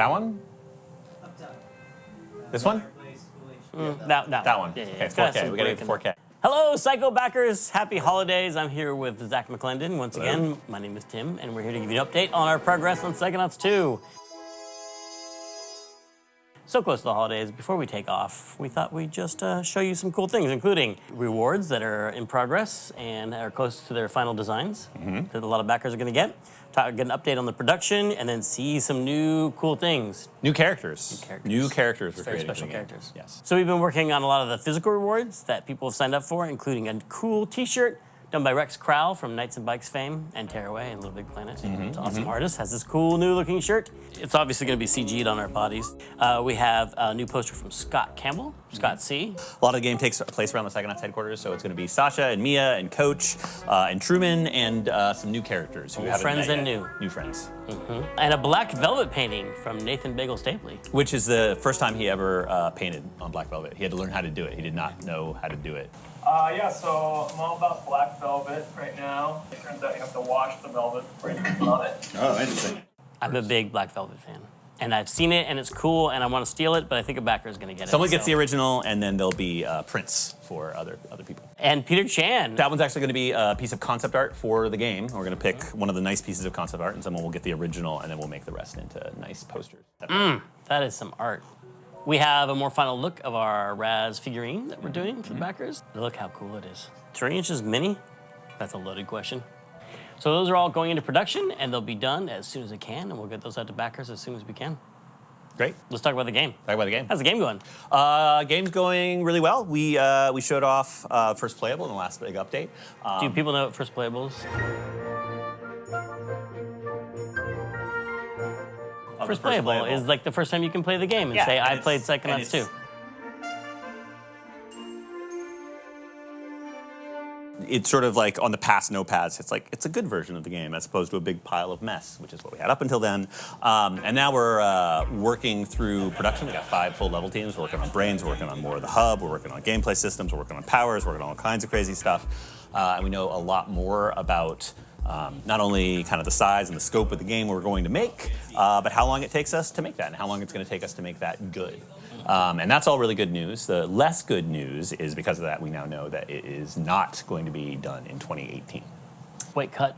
That one? This one? That one. Yeah, okay, 4K. We gotta get the 4K. Hello, Psycho backers. Happy holidays. I'm here with Zach McClendon. Once again, my name is Tim, and we're here to give you an update on our progress on Psychonauts 2. So close to the holidays, before we take off, we thought we'd just show you some cool things, including rewards that are in progress and are close to their final designs that a lot of backers are going to get. Get an update on the production, and then see some new cool things. New characters. New characters we're very creating special for the game. characters. Yes. So we've been working on a lot of the physical rewards that people have signed up for, including a cool T-shirt done by Rex Crowell from Knights and Bikes fame and Tearaway and Little Big Planet. He's an awesome artist, has this cool new looking shirt. It's obviously gonna be CG'd on our bodies. We have a new poster from Scott Campbell, Scott C. A lot of the game takes place around the Psychonauts headquarters, so it's gonna be Sasha and Mia and Coach and Truman and some new characters who haven't friends met and yet. new. New friends. And a black velvet painting from Nathan Bagel Stapley. Which is the first time he ever painted on black velvet. He had to learn how to do it. He did not know how to do it. Yeah, so I'm all about black velvet right now. It turns out you have to wash the velvet before you put on it. Oh, interesting. I'm a big black velvet fan. And I've seen it, and it's cool, and I want to steal it, but I think a backer is going to get it. Someone gets the original, and then there'll be prints for other people. And Peter Chan. That one's actually going to be a piece of concept art for the game. We're going to pick one of the nice pieces of concept art, and someone will get the original, and then we'll make the rest into nice posters. That is some art. We have a more final look of our Raz figurine that we're doing for the backers. Look how cool it is. 3 inches mini? That's a loaded question. So those are all going into production, and they'll be done as soon as they can, and we'll get those out to backers as soon as we can. Great. Let's talk about the game. Talk about the game. How's the game going? Game's going really well. We showed off first playable in the last big update. Do people know what first playables? First playable is like the first time you can play the game and say, I played Psychonauts 2. It's sort of like on the pass, no pass. It's a good version of the game as opposed to a big pile of mess, which is what we had up until then. And now we're working through production. We got 5 full level teams. We're working on brains, we're working on more of the hub, we're working on gameplay systems, we're working on powers, we're working on all kinds of crazy stuff. And we know a lot more about not only kind of the size and the scope of the game we're going to make, but how long it takes us to make that and how long it's going to take us to make that good. And that's all really good news. The less good news is because of that, we now know that it is not going to be done in 2018. Wait, cut.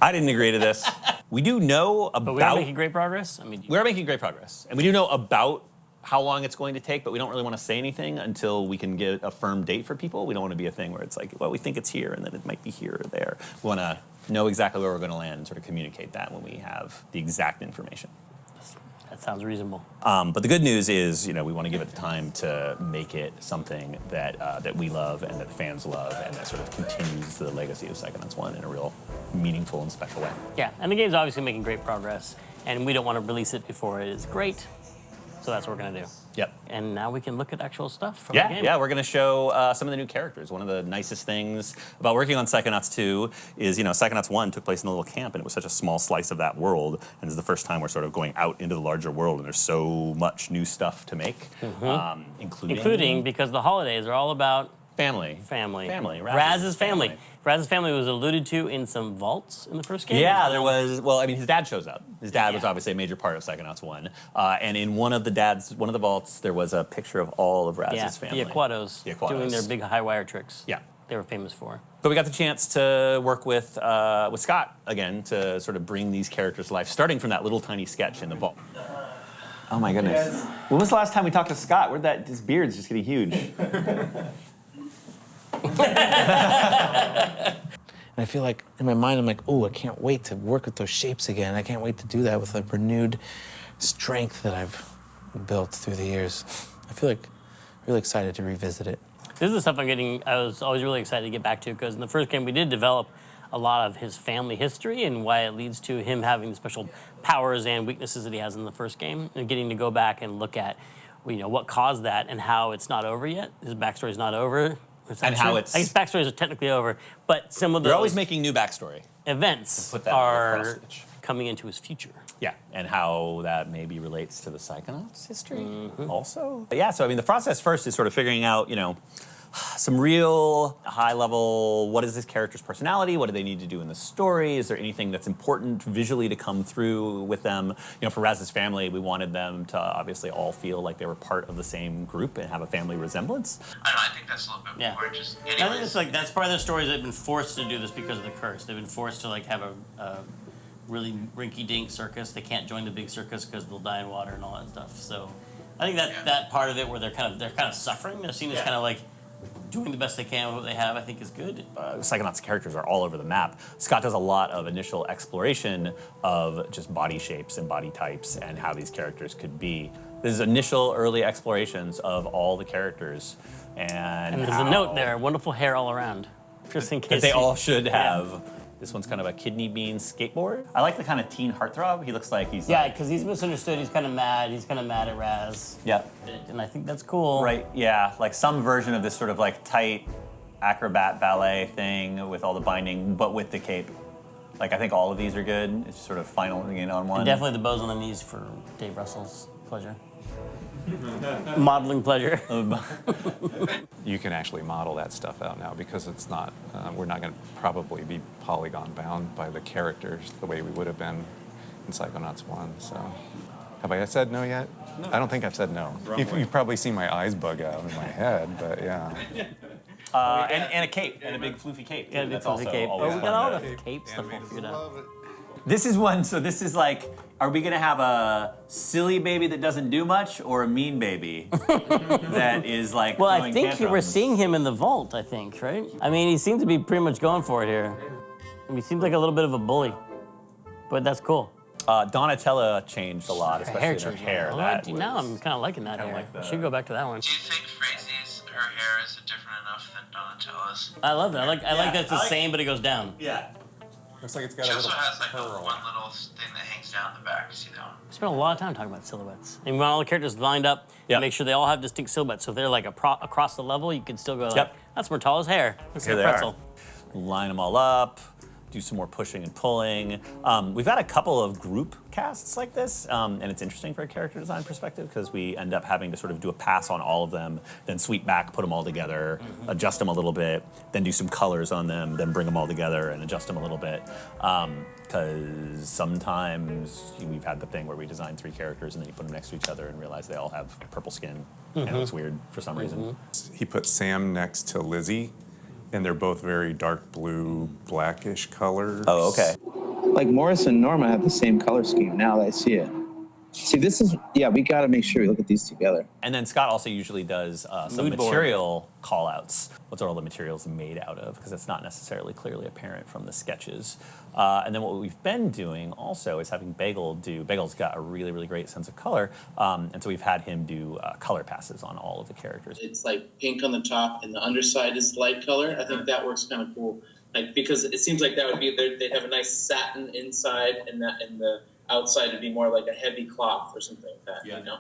I didn't agree to this. We do know about... But we are making great progress? I mean, we are making great progress. And we do know about how long it's going to take, but we don't really want to say anything until we can get a firm date for people. We don't want to be a thing where it's like, well, we think it's here, and then it might be here or there. We want to know exactly where we're going to land and sort of communicate that when we have the exact information. that sounds reasonable. But the good news is, we want to give it the time to make it something that that we love and that the fans love, and that sort of continues the legacy of Psychonauts 1 in a real meaningful and special way. Yeah, and the game's obviously making great progress, and we don't want to release it before it is great. So that's what we're going to do. Yep. And now we can look at actual stuff from the game. Yeah, we're going to show some of the new characters. One of the nicest things about working on Psychonauts 2 is, Psychonauts 1 took place in a little camp, and it was such a small slice of that world, and this is the first time we're sort of going out into the larger world, and there's so much new stuff to make, including because the holidays are all about family. Raz's family. Raz's family was alluded to in some vaults in the first game. Yeah, there was. Well, I mean, his dad shows up. His dad was obviously a major part of Psychonauts 1. And in one of the vaults, there was a picture of all of Raz's family. The Aquatos doing their big high wire tricks. Yeah. They were famous for. But we got the chance to work with Scott again to sort of bring these characters to life, starting from that little tiny sketch in the vault. Oh my goodness. When was the last time we talked to Scott? His beard's just getting huge. And I feel like, in my mind, I'm like, oh, I can't wait to work with those shapes again. I can't wait to do that with a renewed strength that I've built through the years. I feel like really excited to revisit it. This is stuff I was always really excited to get back to, because in the first game we did develop a lot of his family history and why it leads to him having the special powers and weaknesses that he has in the first game, and getting to go back and look at, what caused that and how it's not over yet. His backstory's not over. And how it's... I guess backstories are technically over, but some of those... You're always making new backstory. Events are coming into his future. Yeah, and how that maybe relates to the Psychonauts history also. But yeah, so I mean, the process first is sort of figuring out, some real high level, what is this character's personality? What do they need to do in the story? Is there anything that's important visually to come through with them? For Raz's family, we wanted them to obviously all feel like they were part of the same group and have a family resemblance. I don't know, I think that's a little bit more just. I think it's like that's part of their stories. They've been forced to do this because of the curse. They've been forced to like have a really rinky-dink circus. They can't join the big circus because they'll die in water and all that stuff. So I think that part of it where they're kind of suffering. They're seen as kind of like doing the best they can with what they have, I think is good. Psychonauts characters are all over the map. Scott does a lot of initial exploration of just body shapes and body types and how these characters could be. This is initial early explorations of all the characters. And there's a note there, wonderful hair all around, just in case. That they all should have. This one's kind of a kidney bean skateboard. I like the kind of teen heartthrob. He looks like he's because he's misunderstood. He's kind of mad. He's kind of mad at Raz. Yeah. And I think that's cool. Right, yeah. Like some version of this sort of like tight acrobat ballet thing with all the binding, but with the cape. Like I think all of these are good. It's sort of finaling in on one. And definitely the bows on the knees for Dave Russell's pleasure. Modeling pleasure. You can actually model that stuff out now because it's not, we're not going to probably be polygon bound by the characters the way we would have been in Psychonauts 1. So, have I said no yet? No. I don't think I've said no. You've probably seen my eyes bug out in my head, but yeah. And a cape, and a big floofy cape. Yeah, a big floofy cape. Oh, we got all the cape stuff all figured out. This is one, so this is like, are we gonna have a silly baby that doesn't do much or a mean baby that is like Well, I throwing think tantrums? we're seeing him in the vault, I think, right? I mean, he seems to be pretty much going for it here. He seems like a little bit of a bully, but that's cool. Donatella changed a lot, especially in her changed. hair. Now I'm kind of liking that hair. like Should go back to that one. Do you think Frazee's, her hair is different enough than Donatella's? I love that. I like that it's the same, but it goes down. Yeah. Looks like it's got She also has like one little thing that hangs down the back. See that one? We spent a lot of time talking about silhouettes. And we want all the characters lined up and make sure they all have distinct silhouettes. So if they're like across the level, you can still go like, that's Murtala's hair. That's Here the they pretzel. are. Line them all up, do some more pushing and pulling. We've had a couple of group casts like this, and it's interesting for a character design perspective because we end up having to sort of do a pass on all of them, then sweep back, put them all together, adjust them a little bit, then do some colors on them, then bring them all together and adjust them a little bit. Because sometimes we've had the thing where we design 3 characters and then you put them next to each other and realize they all have purple skin, and it looks weird for some reason. He put Sam next to Lizzie, and they're both very dark blue, blackish colors. Oh, okay. Like Morris and Norma have the same color scheme now that I see it. See, this is, we got to make sure we look at these together. And then Scott also usually does some Mood board. material call-outs. What's all the materials made out of? Because it's not necessarily clearly apparent from the sketches. And then what we've been doing also is having Bagel do, Bagel's got a really, really great sense of color. And so we've had him do color passes on all of the characters. It's like pink on the top and the underside is light color. I think that works kind of cool. Like, because it seems like that would be, they'd have a nice satin inside and the outside would be more like a heavy cloth or something like that, you know?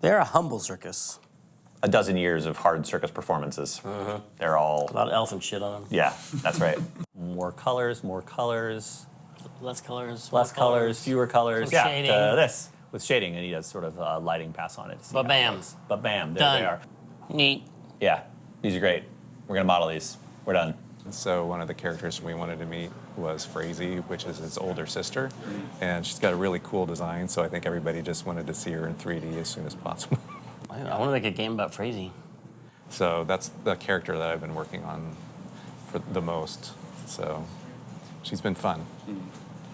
They're a humble circus. A dozen years of hard circus performances. They're all... A lot of elephant shit on them. Yeah, that's right. More colors, more colors. Less colors. Less colors, fewer colors. Some shading. This with shading, and he does sort of a lighting pass on it. To see how it Ba-bam. goes. Ba-bam, there Done. they are. Neat. Yeah, these are great. We're gonna model these. We're done. So one of the characters we wanted to meet was Frazee, which is his older sister, and she's got a really cool design, so I think everybody just wanted to see her in 3D as soon as possible. I want to make a game about Frazee. So that's the character that I've been working on for the most, so she's been fun.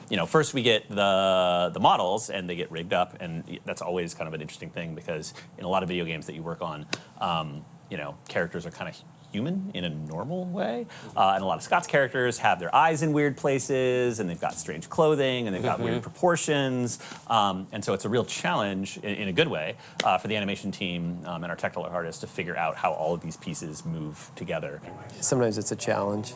You know, first we get the models and they get rigged up, and that's always kind of an interesting thing because in a lot of video games that you work on, you know, characters are kind of human in a normal way, and a lot of Scott's characters have their eyes in weird places, and they've got strange clothing, and they've got weird proportions, and so it's a real challenge in a good way for the animation team and our technical artists to figure out how all of these pieces move together. Sometimes it's a challenge,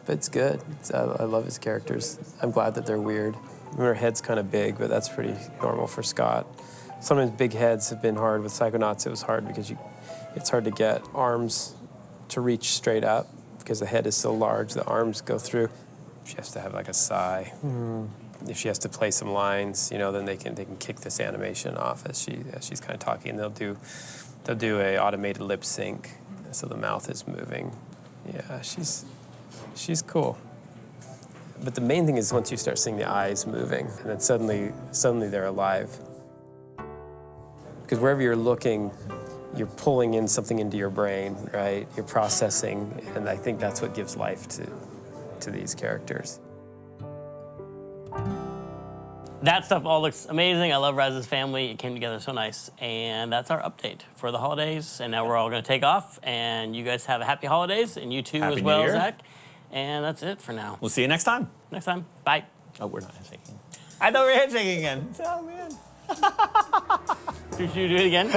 but it's good. I love his characters. I'm glad that they're weird. Her head's kind of big, but that's pretty normal for Scott. Sometimes big heads have been hard. With Psychonauts, it was hard because it's hard to get arms to reach straight up because the head is so large, the arms go through. She has to have like a sigh. If she has to play some lines, you know, then they can kick this animation off as she's kind of talking. They'll do a automated lip sync So the mouth is moving. Yeah, she's cool. But the main thing is once you start seeing the eyes moving, and then suddenly they're alive. Because wherever you're looking, you're pulling in something into your brain, right? You're processing, and I think that's what gives life to these characters. That stuff all looks amazing. I love Raz's family. It came together so nice. And that's our update for the holidays. And now we're all going to take off. And you guys have a happy holidays. And you too Happy as New well, Year. Zach. And that's it for now. We'll see you next time. Next time. Bye. Oh, we're not handshaking. I thought we were handshaking again. Oh, man. Should you do it again?